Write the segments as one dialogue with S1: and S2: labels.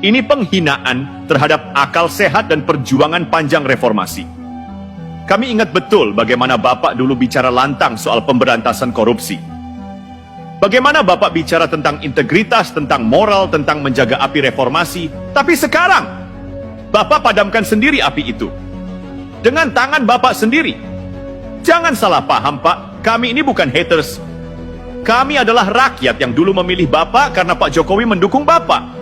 S1: Ini penghinaan terhadap akal sehat dan perjuangan panjang reformasi. Kami ingat betul bagaimana Bapak dulu bicara lantang soal pemberantasan korupsi. Bagaimana Bapak bicara tentang integritas, tentang moral, tentang menjaga api reformasi. Tapi sekarang, Bapak padamkan sendiri api itu. Dengan tangan Bapak sendiri. Jangan salah paham, Pak. Kami ini bukan haters. Kami adalah rakyat yang dulu memilih Bapak karena Pak Jokowi mendukung Bapak.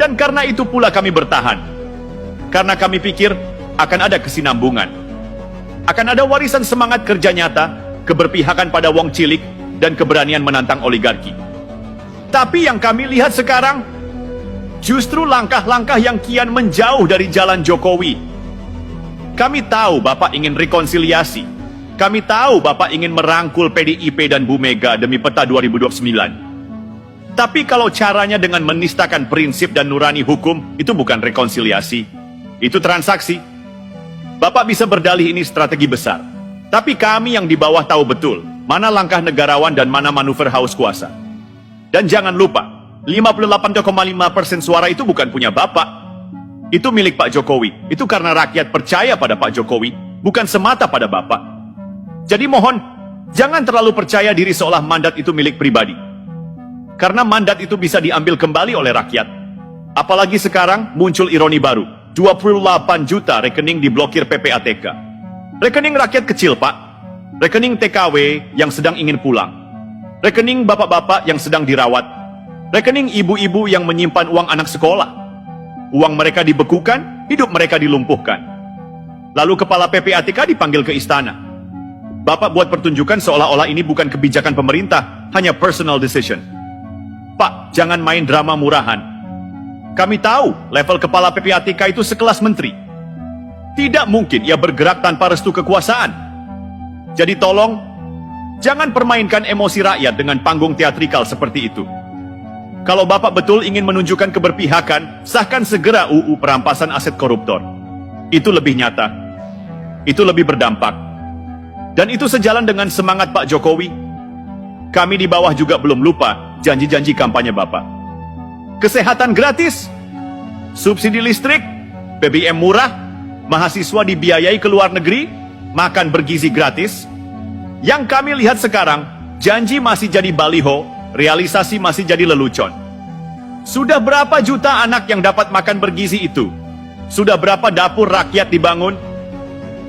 S1: Dan karena itu pula kami bertahan. Karena kami pikir akan ada kesinambungan. Akan ada warisan semangat kerja nyata, keberpihakan pada wong cilik, dan keberanian menantang oligarki. Tapi yang kami lihat sekarang, justru langkah-langkah yang kian menjauh dari jalan Jokowi. Kami tahu Bapak ingin rekonsiliasi. Kami tahu Bapak ingin merangkul PDIP dan Bu Mega demi peta 2029. Tapi kalau caranya dengan menistakan prinsip dan nurani hukum, itu bukan rekonsiliasi. Itu transaksi. Bapak bisa berdalih ini strategi besar. Tapi kami yang di bawah tahu betul mana langkah negarawan dan mana manuver haus kuasa. Dan jangan lupa, 58,5% suara itu bukan punya Bapak. Itu milik Pak Jokowi. Itu karena rakyat percaya pada Pak Jokowi, bukan semata pada Bapak. Jadi mohon, jangan terlalu percaya diri seolah mandat itu milik pribadi. Karena mandat itu bisa diambil kembali oleh rakyat. Apalagi sekarang muncul ironi baru. 28 juta rekening diblokir PPATK. Rekening rakyat kecil, Pak. Rekening TKW yang sedang ingin pulang. Rekening bapak-bapak yang sedang dirawat. Rekening ibu-ibu yang menyimpan uang anak sekolah. Uang mereka dibekukan, hidup mereka dilumpuhkan. Lalu kepala PPATK dipanggil ke istana. Bapak buat pertunjukan seolah-olah ini bukan kebijakan pemerintah, hanya personal decision. Pak, jangan main drama murahan. Kami tahu level kepala PPATK itu sekelas menteri. Tidak mungkin ia bergerak tanpa restu kekuasaan. Jadi tolong, jangan permainkan emosi rakyat dengan panggung teatrikal seperti itu. Kalau Bapak betul ingin menunjukkan keberpihakan, sahkan segera UU perampasan aset koruptor. Itu lebih nyata. Itu lebih berdampak. Dan itu sejalan dengan semangat Pak Jokowi. Kami di bawah juga belum lupa janji-janji kampanye Bapak. Kesehatan gratis, subsidi listrik, BBM murah, mahasiswa dibiayai ke luar negeri, makan bergizi gratis. Yang kami lihat sekarang, janji masih jadi baliho, realisasi masih jadi lelucon. Sudah berapa juta anak yang dapat makan bergizi itu? Sudah berapa dapur rakyat dibangun?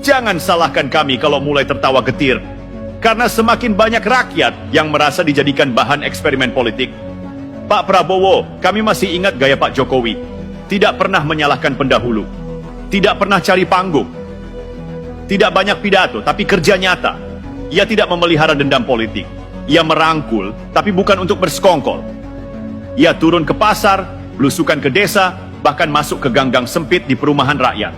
S1: Jangan salahkan kami kalau mulai tertawa getir. Karena semakin banyak rakyat yang merasa dijadikan bahan eksperimen politik. Pak Prabowo, kami masih ingat gaya Pak Jokowi. Tidak pernah menyalahkan pendahulu. Tidak pernah cari panggung. Tidak banyak pidato, tapi kerja nyata. Ia tidak memelihara dendam politik. Ia merangkul, tapi bukan untuk bersekongkol. Ia turun ke pasar, belusukan ke desa, bahkan masuk ke gang-gang sempit di perumahan rakyat.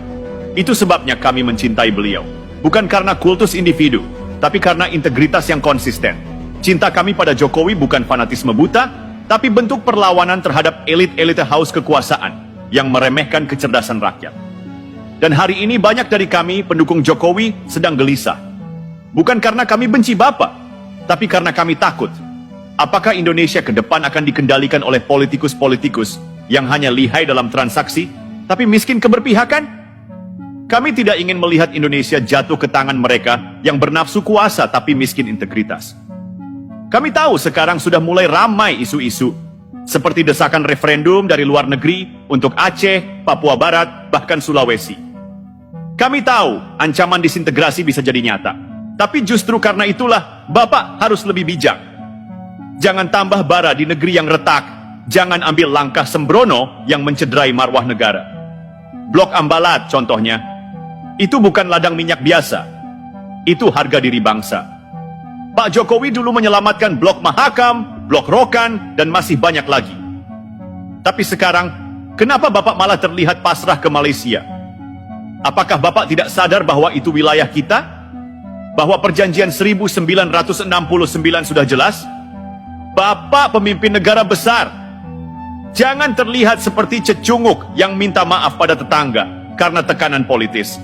S1: Itu sebabnya kami mencintai beliau. Bukan karena kultus individu, tapi karena integritas yang konsisten. Cinta kami pada Jokowi bukan fanatisme buta, tapi bentuk perlawanan terhadap elit-elit haus kekuasaan yang meremehkan kecerdasan rakyat. Dan hari ini banyak dari kami pendukung Jokowi sedang gelisah. Bukan karena kami benci Bapak, tapi karena kami takut. Apakah Indonesia ke depan akan dikendalikan oleh politikus-politikus yang hanya lihai dalam transaksi, tapi miskin keberpihakan? Kami tidak ingin melihat Indonesia jatuh ke tangan mereka yang bernafsu kuasa tapi miskin integritas. Kami tahu sekarang sudah mulai ramai isu-isu, seperti desakan referendum dari luar negeri untuk Aceh, Papua Barat, bahkan Sulawesi. Kami tahu ancaman disintegrasi bisa jadi nyata. Tapi justru karena itulah Bapak harus lebih bijak. Jangan tambah bara di negeri yang retak. Jangan ambil langkah sembrono yang mencederai marwah negara. Blok Ambalat contohnya. Itu bukan ladang minyak biasa. Itu harga diri bangsa. Pak Jokowi dulu menyelamatkan Blok Mahakam, Blok Rokan, dan masih banyak lagi. Tapi sekarang, kenapa Bapak malah terlihat pasrah ke Malaysia? Apakah Bapak tidak sadar bahwa itu wilayah kita? Bahwa perjanjian 1969 sudah jelas? Bapak pemimpin negara besar. Jangan terlihat seperti cecunguk yang minta maaf pada tetangga karena tekanan politis.